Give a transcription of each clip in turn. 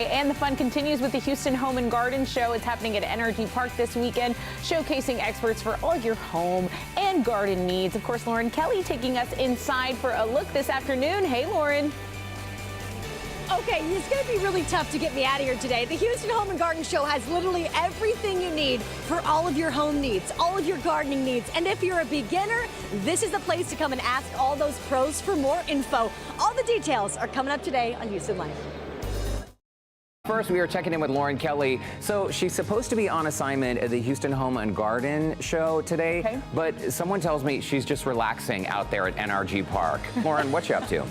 And the fun continues with the Houston Home and Garden Show. It's happening at NRG Park this weekend, showcasing experts for all your home and garden needs. Of course, Lauren Kelly taking us inside for a look this afternoon. Hey, Lauren. Okay, it's going to be really tough to get me out of here today. The Houston Home and Garden Show has literally everything you need for all of your home needs, all of your gardening needs. And if you're a beginner, this is the place to come and ask all those pros for more info. All the details are coming up today on Houston Life. First, we are checking in with Lauren Kelly. So she's supposed to be on assignment at the Houston Home and Garden Show today, but someone tells me she's just relaxing out there at NRG Park. Lauren, what you up to?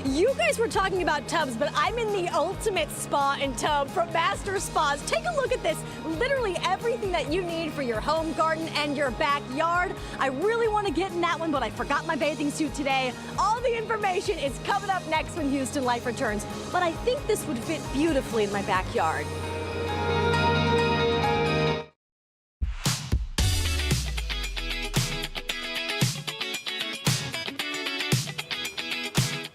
You guys were talking about tubs, but I'm in the ultimate spa and tub from Master Spas. Take a look at this. Literally everything that you need for your home garden and your backyard. I really want to get in that one, but I forgot my bathing suit today. All the information is coming up next when Houston Life returns. But I think this would fit beautifully in my backyard.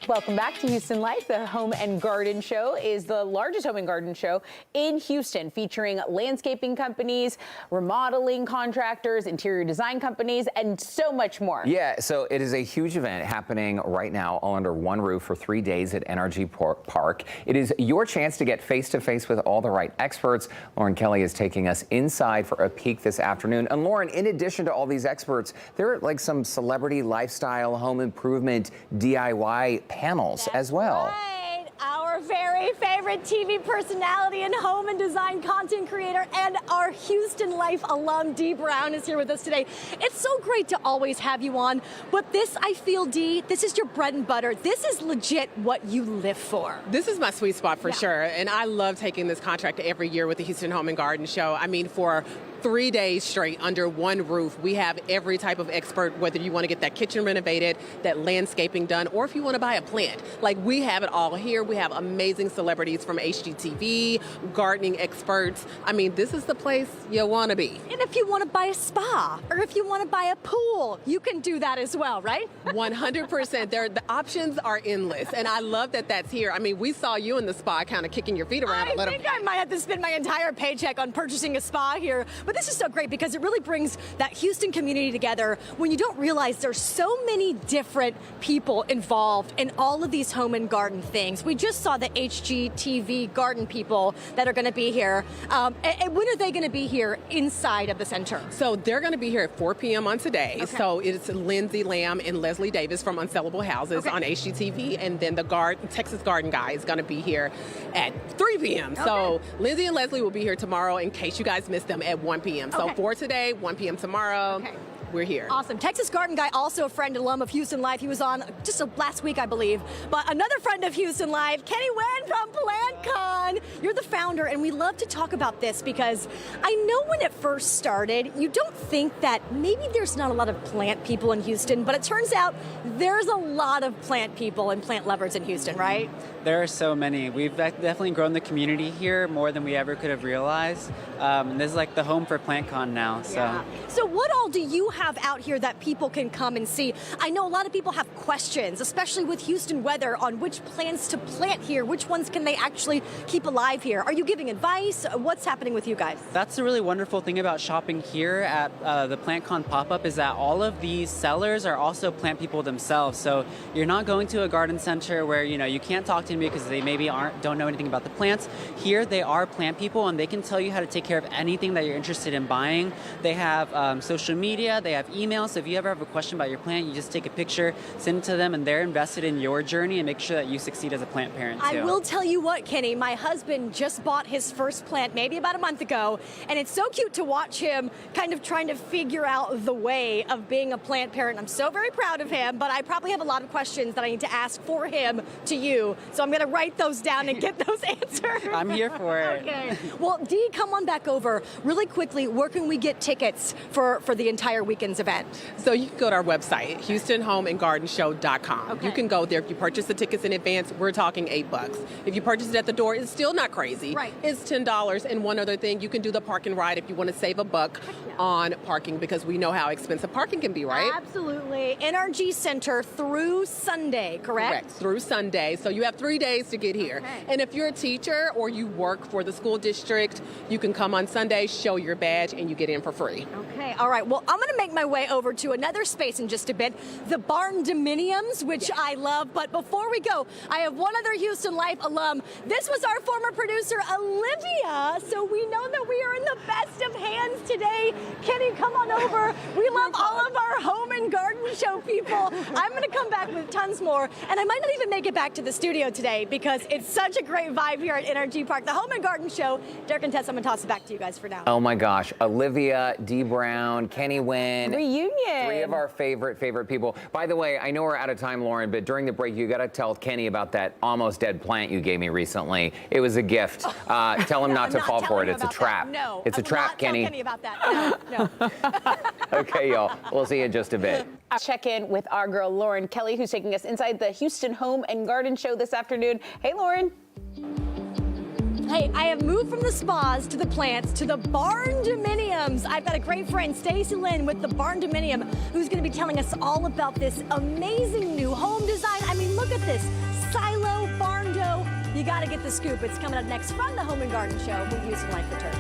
Welcome back to Houston Life. The Home and Garden Show is the largest home and garden show in Houston, featuring landscaping companies, remodeling contractors, interior design companies, and so much more. Yeah, so it is a huge event happening right now all under one roof for 3 days at NRG Park. It is your chance to get face-to-face with all the right experts. Lauren Kelly is taking us inside for a peek this afternoon. And Lauren, in addition to all these experts, there are like some celebrity lifestyle, home improvement, DIY panels as well. Right. Our very favorite TV personality and home and design content creator and our Houston Life alum, Dee Brown, is here with us today. It's so great to always have you on, but this, I feel, Dee, this is your bread and butter. This is legit what you live for. This is my sweet spot for sure, and I love taking this contract every year with the Houston Home and Garden Show. I mean, for 3 days straight under one roof, we have every type of expert, whether you want to get that kitchen renovated, that landscaping done, or if you want to buy a plant. Like, we have it all here. We have amazing celebrities from HGTV, gardening experts. I mean, this is the place you want to be. And if you want to buy a spa, or if you want to buy a pool, you can do that as well, right? 100%. The options are endless, and I love that that's here. I mean, we saw you in the spa kind of kicking your feet around a little bit. I think I might have to spend my entire paycheck on purchasing a spa here. But this is so great because it really brings that Houston community together when you don't realize there's so many different people involved in all of these home and garden things. We just saw the HGTV garden people that are going to be here. And when are they going to be here inside of the center? So they're going to be here at 4 p.m. on today. Okay. So it's Lyndsay and Leslie Davis from Unsellable Houses on HGTV. And then the Texas Garden Guy is going to be here at 3 p.m. Okay. So Lyndsay and Leslie will be here tomorrow in case you guys missed them at 1 p.m. So 4 today, 1 p.m. tomorrow. Okay. We're here. Awesome. Texas Garden Guy, also a friend and alum of Houston Life. He was on just last week, I believe. But another friend of Houston Life, Kenny Wen from PlantCon. You're the founder, and we love to talk about this because I know when it first started, you don't think that maybe there's not a lot of plant people in Houston, but it turns out there's a lot of plant people and plant lovers in Houston, right? There are so many. We've definitely grown the community here more than we ever could have realized. This is like the home for PlantCon now. So. Yeah. So what all do you have out here that people can come and see? I know a lot of people have questions, especially with Houston weather, on which plants to plant here. Which ones can they actually keep alive here? Are you giving advice? What's happening with you guys? That's the really wonderful thing about shopping here at the PlantCon pop-up is that all of these sellers are also plant people themselves. So you're not going to a garden center where you can't talk to because they maybe don't know anything about the plants. Here they are plant people and they can tell you how to take care of anything that you're interested in buying. They have social media, they have email, so if you ever have a question about your plant, you just take a picture, send it to them, and they're invested in your journey and make sure that you succeed as a plant parent too. I will tell you what, Kenny, my husband just bought his first plant maybe about a month ago, and it's so cute to watch him kind of trying to figure out the way of being a plant parent. I'm so very proud of him, but I probably have a lot of questions that I need to ask for him to you, so I'm going to write those down and get those answered. I'm here for it. Okay. Well, Dee, come on back over really quickly. Where can we get tickets for the entire weekend? weekend's event? So you can go to our website, HoustonHomeandGardenShow.com. Okay. You can go there. If you purchase the tickets in advance, we're talking $8. If you purchase it at the door, it's still not crazy. Right. It's $10. And one other thing, you can do the park and ride if you want to save $1 on parking, because we know how expensive parking can be, right? Absolutely. NRG Center through Sunday, correct? Correct, through Sunday. So you have 3 days to get here. Okay. And if you're a teacher or you work for the school district, you can come on Sunday, show your badge, and you get in for free. Okay, all right. Well, I'm going to make my way over to another space in just a bit, the barn dominiums, which I love. But before we go, I have one other Houston Life alum. This was our former producer, Olivia. So we know that we are in the best of hands today. Kenny, come on over. We love all of our home and garden show people. I'm going to come back with tons more. And I might not even make it back to the studio today because it's such a great vibe here at NRG Park. The Home and Garden Show. Derek and Tess, I'm going to toss it back to you guys for now. Oh my gosh, Olivia, Dee Brown, Kenny Wynn. Reunion. 3 of our favorite people. By the way, I know we're out of time, Lauren, but during the break, you got to tell Kenny about that almost dead plant you gave me recently. It was a gift. Tell him not to fall for it. It's a trap. No, it's a trap, Kenny. Kenny about that. No. Okay, y'all. We'll see you in just a bit. Check in with our girl Lauren Kelly, who's taking us inside the Houston Home and Garden Show this afternoon. Hey, Lauren. Hey, I have moved from the spas to the plants to the barn dominiums. I've got a great friend, Stacy Lynn, with the barn dominium, who's going to be telling us all about this amazing new home design. I mean, look at this silo barn dough. You got to get the scoop. It's coming up next from the Home and Garden Show when Houston Life returns.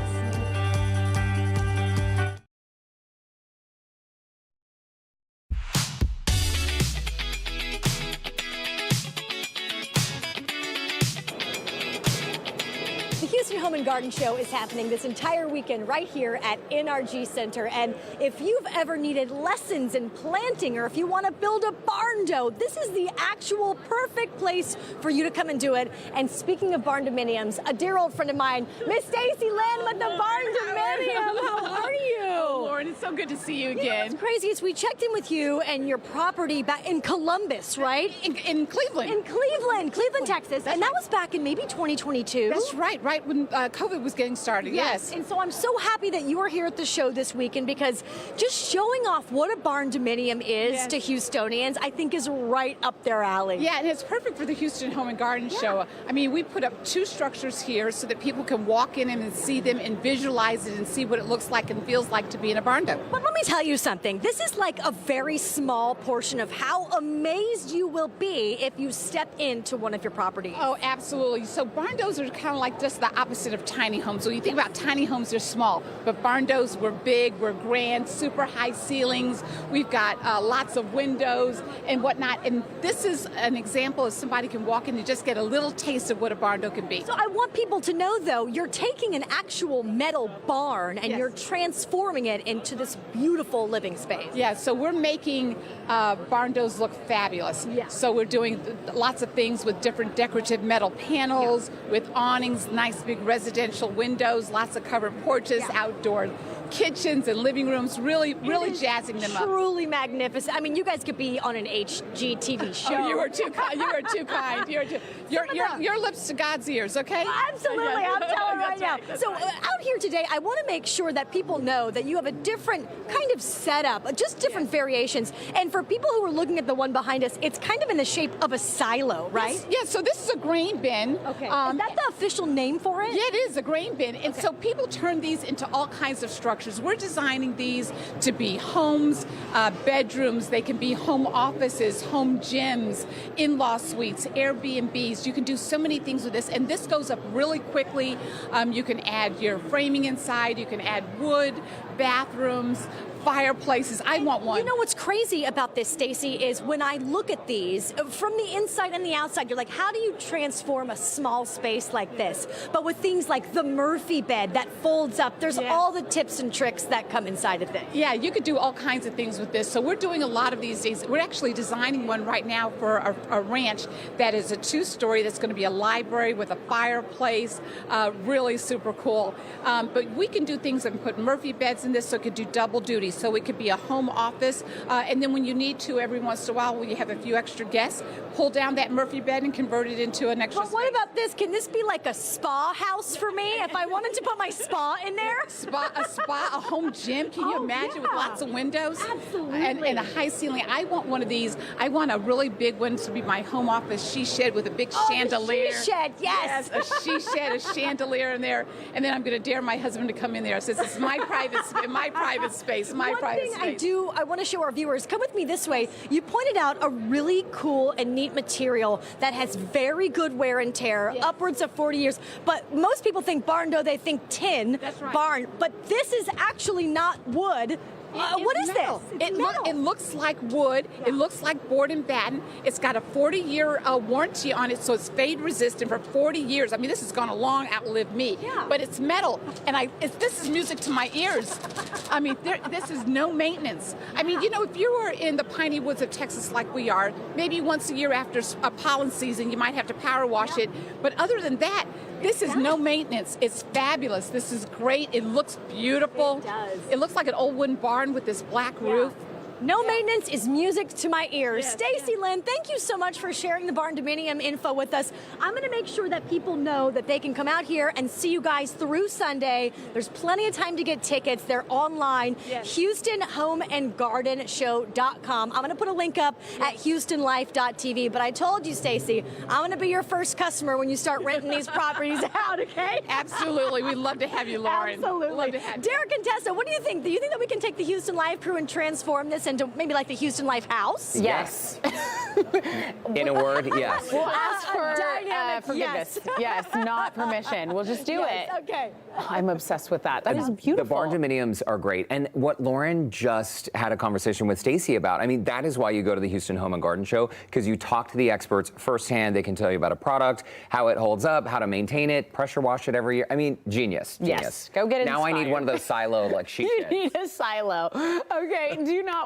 The Houston Home and Garden Show is happening this entire weekend right here at NRG Center. And if you've ever needed lessons in planting, or if you want to build a barn dough, this is the actual perfect place for you to come and do it. And speaking of barn dominiums, a dear old friend of mine, Miss Stacy Lynn with the barn dominium. How are you? Oh, Lauren, it's so good to see you again. You know, what's crazy is we checked in with you and your property back in Columbus, right? In Cleveland. In Cleveland, Texas. And that was back in maybe 2022. That's right when COVID was getting started, yes. And so I'm so happy that you are here at the show this weekend, because just showing off what a barn dominium is to Houstonians, I think is right up their alley. Yeah, and it's perfect for the Houston Home and Garden Show. I mean, we put up 2 structures here so that people can walk in and see them and visualize it and see what it looks like and feels like to be in a barn dough. But let me tell you something. This is like a very small portion of how amazed you will be if you step into one of your properties. Oh, absolutely. So barn doughs are kind of like just the opposite of tiny homes. So when you think about tiny homes, they're small, but barn doughs, we're big, we're grand, super high ceilings. We've got lots of windows and whatnot. And this is an example of somebody can walk in and just get a little taste of what a barn dough can be. So I want people to know, though, you're taking an actual metal barn and you're transforming it into this beautiful living space. Yeah, so we're making barn doughs look fabulous. Yeah. So we're doing lots of things with different decorative metal panels, with awnings, nice big residential windows, lots of covered porches, outdoor kitchens and living rooms, really jazzing them up. Truly magnificent. I mean, you guys could be on an HGTV show. Oh, you are too kind. You are too kind. Your lips to God's ears, okay? Absolutely. I'm telling right now. So out here today, I want to make sure that people know that you have a different kind of setup, just different variations. And for people who are looking at the one behind us, it's kind of in the shape of a silo, right? Yes, so this is a grain bin. Okay. Is that the official name for it? Yeah, it is a grain bin. And so people turn these into all kinds of structures. We're designing these to be homes, bedrooms. They can be home offices, home gyms, in-law suites, Airbnbs. You can do so many things with this. And this goes up really quickly. You can add your framing inside. You can add wood, bathrooms, fireplaces. I want one. You know what's crazy about this, Stacy, is when I look at these from the inside and the outside, you're like, how do you transform a small space like this? But with things like the Murphy bed that folds up, there's all the tips and tricks that come inside of things. Yeah, you could do all kinds of things with this. So we're doing a lot of these days. We're actually designing one right now for a ranch that is a 2-story that's going to be a library with a fireplace, really super cool. But we can do things and put Murphy beds in this, so it could do double duty. so it could be a home office. And then when you need to, every once in a while, when you have a few extra guests, pull down that Murphy bed and convert it into an extra But what space. about this? Can this be like a spa house for me if I wanted to put my spa in there? A home gym. Can you imagine with lots of windows? Absolutely. And a high ceiling. I want one of these. I want a really big one to be my home office she shed with a big chandelier. The she shed, yes. A she shed, a chandelier in there, and then I'm going to dare my husband to come in there. Since it's my private space, One thing I want to show our viewers, come with me this way. You pointed out a really cool and neat material that has very good wear and tear, upwards of 40 years. But most people think barn dough, they think tin, That's right. barn. But this is actually not wood. What is metal. this? It looks like wood. It looks like board and batten. It's got a 40-year warranty on it, so it's fade resistant for 40 years. I mean, this is going to long outlive me. Yeah. But it's metal, and this is music to my ears. I mean, this is no maintenance. I mean, you know, if you were in the piney woods of Texas like we are, maybe once a year after a pollen season, you might have to power wash it. But other than that, this is no maintenance. It's fabulous. This is great. It looks beautiful. It does. It looks like an old wooden barn with this black roof. No maintenance is music to my ears. Yes, Stacy Lynn, thank you so much for sharing the barn dominium info with us. I'm going to make sure that people know that they can come out here and see you guys through Sunday. There's plenty of time to get tickets. They're online. Yes. HoustonHomeandGardenShow.com. I'm going to put a link up at HoustonLife.tv. But I told you, Stacy, I'm going to be your first customer when you start renting these properties out, okay? Absolutely. We'd love to have you, Lauren. Absolutely. Love to have you. Derek and Tessa, what do you think? Do you think that we can take the Houston Life crew and transform this into maybe like the Houston Life house? Yes. In a word, yes. We'll ask for dynamic forgiveness. yes. Yes, not permission. We'll just do it. Okay. I'm obsessed with that. That is beautiful. The barn dominiums are great. And what Lauren just had a conversation with Stacy about, I mean, that is why you go to the Houston Home and Garden Show, because you talk to the experts firsthand. They can tell you about a product, how it holds up, how to maintain it, pressure wash it every year. I mean, genius. Yes. Go get it Now I need inspired. one of those silo like she You did. need a silo. Okay, do not